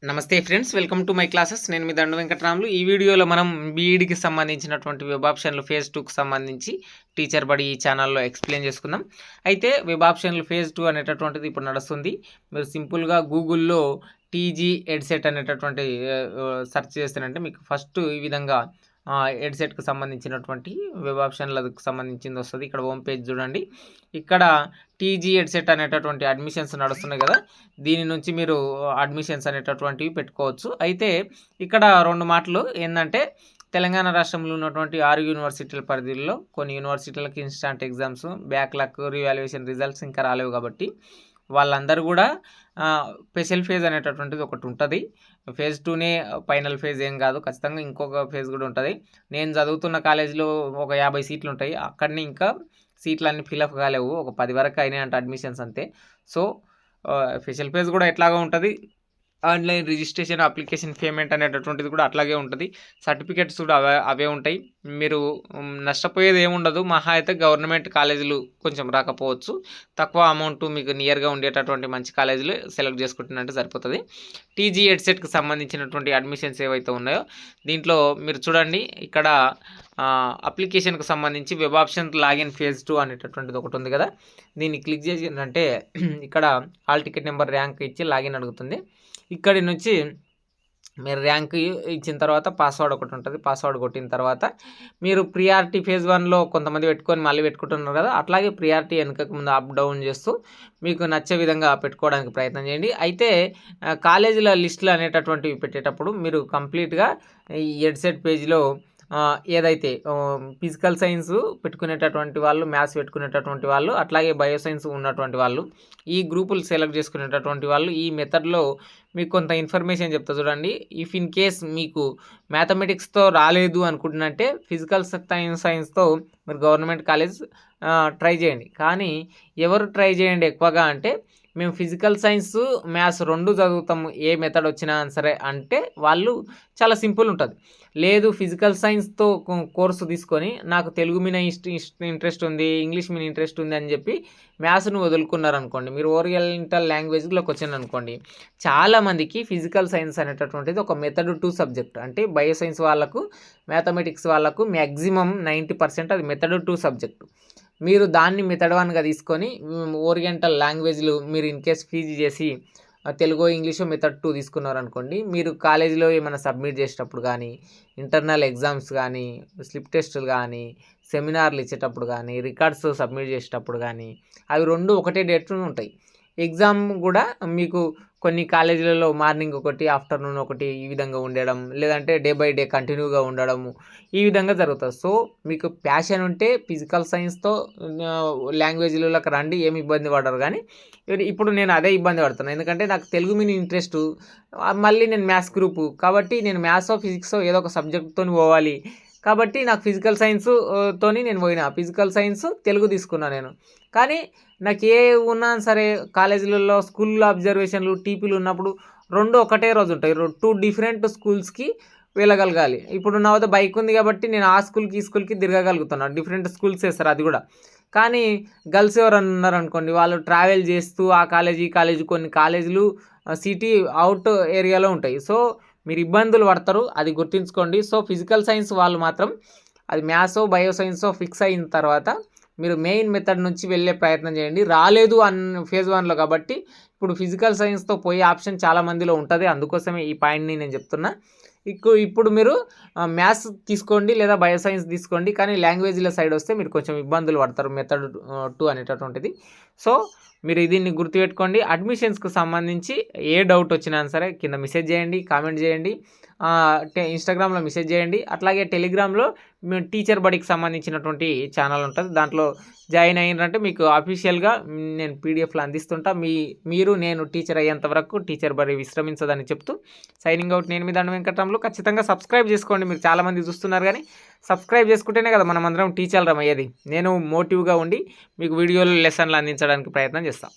నమస్తే friends, welcome to my classes. నేను మీ దండు వెంకటరాములు. ఈ వీడియోలో మనం బీఈడికి సంబంధించినటువంటి వెబ్ ఆప్షన్లు ఫేజ్ 2కి సంబంధించి టీచర్ బడి ఈ ఛానల్లో ఎక్స్ప్లెయిన్ చేసుకుందాం. అయితే వెబ్ ఆప్షన్లు ఫేజ్ 2 అనేటటువంటిది ఇప్పుడు నడుస్తుంది. మీరు సింపుల్గా గూగుల్లో టీజీ ఎడ్సెట్ అనేటటువంటి సెర్చ్ చేస్తానంటే మీకు ఫస్ట్ ఈ విధంగా ఎడ్సెట్కి సంబంధించినటువంటి వెబ్ ఆప్షన్లకు సంబంధించింది వస్తుంది. ఇక్కడ హోమ్ పేజ్ చూడండి. ఇక్కడ టీజీ ఎడ్సెట్ అనేటటువంటి అడ్మిషన్స్ నడుస్తున్నాయి కదా, దీని నుంచి మీరు అడ్మిషన్స్ అనేటటువంటివి పెట్టుకోవచ్చు. అయితే ఇక్కడ రెండు మాటలు ఏంటంటే, తెలంగాణ రాష్ట్రంలో ఉన్నటువంటి 6 యూనివర్సిటీల పరిధిలో కొన్ని యూనివర్సిటీలకు instant exams, backlog, revaluation results ఇంకా రాలేవు కాబట్టి వాళ్ళందరూ కూడా స్పెషల్ ఫేజ్ అనేటటువంటిది ఒకటి ఉంటుంది. ఫేజ్ 2నే ఫైనల్ ఫేజ్ ఏం కాదు, ఖచ్చితంగా ఇంకొక ఫేజ్ కూడా ఉంటుంది. నేను చదువుతున్న కాలేజీలో ఒక 50 సీట్లు ఉంటాయి, అక్కడనే ఇంకా సీట్లు అన్నీ ఫిల్అప్ కాలేవు, ఒక 10 వరకు అయినాయి అంటే అడ్మిషన్స్ అంతే. సో స్పెషల్ ఫేజ్ కూడా ఎట్లాగా ఉంటుంది, ఆన్లైన్ రిజిస్ట్రేషన్, అప్లికేషన్ పేమెంట్ అనేటటువంటిది కూడా అట్లాగే ఉంటుంది. సర్టిఫికేట్స్ కూడా అవే ఉంటాయి. మీరు నష్టపోయేది ఏముండదు. మహా అయితే గవర్నమెంట్ కాలేజీలు కొంచెం రాకపోవచ్చు, తక్కువ అమౌంట్ మీకు నియర్గా ఉండేటటువంటి మంచి కాలేజీలు సెలెక్ట్ చేసుకుంటున్నట్టు సరిపోతుంది. టీజీ ఎడ్సెట్కి సంబంధించినటువంటి అడ్మిషన్స్ ఏవైతే ఉన్నాయో దీంట్లో మీరు చూడండి, ఇక్కడ అప్లికేషన్కి సంబంధించి వెబ్ ఆప్షన్ లాగిన్ ఫేజ్ 2 అనేటటువంటిది ఒకటి ఉంది కదా, దీన్ని క్లిక్ చేసిందంటే ఇక్కడ హాల్ టికెట్ నెంబర్ ర్యాంక్ ఇచ్చి లాగిన్ అడుగుతుంది. ఇక్కడి నుంచి మీరు ర్యాంక్ ఇచ్చిన తర్వాత పాస్వర్డ్ ఒకటి ఉంటుంది, పాస్వర్డ్ కొట్టిన తర్వాత మీరు ప్రియారిటీ ఫేజ్ 1లో కొంతమంది పెట్టుకొని మళ్ళీ పెట్టుకుంటున్నారు కదా, అట్లాగే ప్రియారిటీ వెనకకు ముందు అప్ డౌన్ చేస్తూ మీకు నచ్చే విధంగా పెట్టుకోవడానికి ప్రయత్నం చేయండి. అయితే కాలేజీల లిస్టులు అనేటటువంటివి పెట్టేటప్పుడు మీరు కంప్లీట్గా ఈ ఎడ్సెట్ పేజ్లో ఏదైతే ఫిజికల్ సైన్స్ పెట్టుకునేటటువంటి వాళ్ళు, మ్యాథ్స్ పెట్టుకునేటటువంటి వాళ్ళు, అట్లాగే బయోసైన్స్ ఉన్నటువంటి వాళ్ళు, ఈ గ్రూపులు సెలెక్ట్ చేసుకునేటటువంటి వాళ్ళు ఈ మెథడ్లో మీకు కొంత ఇన్ఫర్మేషన్ చెప్తా చూడండి. ఇఫ్ ఇన్ కేస్ మీకు మ్యాథమెటిక్స్తో రాలేదు అనుకుంటున్నట్టే ఫిజికల్ సైన్స్తో మీరు గవర్నమెంట్ కాలేజ్ ట్రై చేయండి. కానీ ఎవరు ట్రై చేయండి ఎక్కువగా అంటే, మేము ఫిజికల్ సైన్స్, మ్యాథ్స్ 2 చదువుతాము, ఏ మెథడ్ వచ్చినా సరే అంటే వాళ్ళు చాలా సింపుల్ ఉంటుంది. లేదు ఫిజికల్ సైన్స్తో కోర్సు తీసుకొని నాకు తెలుగు మీద ఇంట్రెస్ట్ ఉంది, ఇంగ్లీష్ మీద ఇంట్రెస్ట్ ఉంది అని చెప్పి మ్యాథ్స్ను వదులుకున్నారనుకోండి, మీరు ఓరియంటల్ లాంగ్వేజ్లోకి వచ్చారనుకోండి, చాలామందికి ఫిజికల్ సైన్స్ అనేటటువంటిది ఒక మెథడ్ 2 సబ్జెక్ట్. అంటే బయోసైన్స్ వాళ్ళకు, మ్యాథమెటిక్స్ వాళ్ళకు మ్యాక్సిమం 90% అది మెథడ్ 2 సబ్జెక్టు. మీరు దాన్ని మెథడ్ 1గా తీసుకొని ఓరియంటల్ లాంగ్వేజ్లు మీరు ఇన్ కేస్ పీజీ చేసి తెలుగు, ఇంగ్లీషు మెథడ్ 2 తీసుకున్నారనుకోండి, మీరు కాలేజీలో ఏమైనా సబ్మిట్ చేసేటప్పుడు కానీ, ఇంటర్నల్ ఎగ్జామ్స్ కానీ, స్లిప్ టెస్టులు కానీ, సెమినార్లు ఇచ్చేటప్పుడు కానీ, రికార్డ్స్ సబ్మిట్ చేసేటప్పుడు కానీ అవి 2 ఒకటే డేట్ ఉంటాయి. ఎగ్జామ్ కూడా మీకు కొన్ని కాలేజీలలో మార్నింగ్ ఒకటి, ఆఫ్టర్నూన్ ఒకటి ఈ విధంగా ఉండడం, లేదంటే డే బై డే కంటిన్యూగా ఉండడము, ఈ విధంగా జరుగుతుంది. సో మీకు ప్యాషన్ ఉంటే ఫిజికల్ సైన్స్తో లాంగ్వేజ్లలోకి రండి, ఏమి ఇబ్బంది పడరు. కానీ ఇప్పుడు నేను అదే ఇబ్బంది పడుతున్నాను, ఎందుకంటే నాకు తెలుగు మీద ఇంట్రెస్ట్, మళ్ళీ నేను మ్యాథ్స్ గ్రూపు కాబట్టి నేను మ్యాథ్సో ఫిజిక్సో ఏదో ఒక సబ్జెక్ట్తో పోవాలి కాబట్టి నాకు ఫిజికల్ సైన్స్ తోని నేను పోయినా, ఫిజికల్ సైన్స్ తెలుగు తీసుకున్నా నేను. కానీ నాకు ఏ ఉన్నా సరే కాలేజీలలో స్కూల్లో అబ్జర్వేషన్లు, టీపీలు ఉన్నప్పుడు 2 ఒకటే రోజు ఉంటాయి. 2 డిఫరెంట్ స్కూల్స్కి వెళ్ళగలగాలి. ఇప్పుడు నా వద్ద బైక్ ఉంది కాబట్టి నేను ఆ స్కూల్కి ఈ స్కూల్కి తిరగగలుగుతున్నాను, డిఫరెంట్ స్కూల్స్ వేస్తారు అది కూడా. కానీ గర్ల్స్ ఎవరన్నా ఉన్నారనుకోండి, వాళ్ళు ట్రావెల్ చేస్తూ ఆ కాలేజీ కొన్ని కాలేజీలు సిటీ అవుట్ ఏరియాలో ఉంటాయి. సో మీరు ఇబ్బందులు పడతారు, అది గుర్తుంచుకోండి. సో ఫిజికల్ సైన్స్ వాళ్ళు మాత్రం అది మ్యాథ్సో బయోసైన్సో ఫిక్స్ అయిన తర్వాత మీరు మెయిన్ మెథడ్ నుంచి వెళ్ళే ప్రయత్నం చేయండి. రాలేదు ఫేజ్ 1లో కాబట్టి ఇప్పుడు ఫిజికల్ సైన్స్తో పోయే ఆప్షన్ చాలా మందిలో ఉంటుంది, అందుకోసమే ఈ పాయింట్ని నేను చెప్తున్నా. ఇప్పుడు మీరు మ్యాథ్స్ తీసుకోండి లేదా బయోసైన్స్ తీసుకోండి, కానీ లాంగ్వేజ్ల సైడ్ వస్తే మీరు కొంచెం ఇబ్బందులు పడతారు మెథడ్ 2 అనేటటువంటిది. సో మీరు దీన్ని గుర్తుపెట్టుకోండి. అడ్మిషన్స్కి సంబంధించి ఏ డౌట్ వచ్చినా సరే కింద మెసేజ్ చేయండి, కామెంట్ చేయండి, ఇన్స్టాగ్రామ్లో మెసేజ్ చేయండి, అట్లాగే టెలిగ్రామ్లో టీచర్ బడికి సంబంధించినటువంటి ఛానల్ ఉంటుంది, దాంట్లో జాయిన్ అయినారంటే మీకు అఫీషియల్గా నేను పీడిఎఫ్లు అందిస్తుంటా. నేను టీచర్ అయ్యేంత వరకు టీచర్ బడి విశ్రమించదని చెప్తూ సైనింగ్ అవుట్. నేను మీ దండు వెంకటరాములు. ఖచ్చితంగా సబ్స్క్రైబ్ చేసుకోండి. మీరు చాలామంది చూస్తున్నారు కానీ సబ్స్క్రైబ్ చేసుకుంటేనే కదా మనం అందరం టీచర్లం అయ్యేది. నేను మోటివ్గా ఉండి మీకు వీడియోలు, లెసన్లు అందించడానికి ప్రయత్నం చేస్తాను.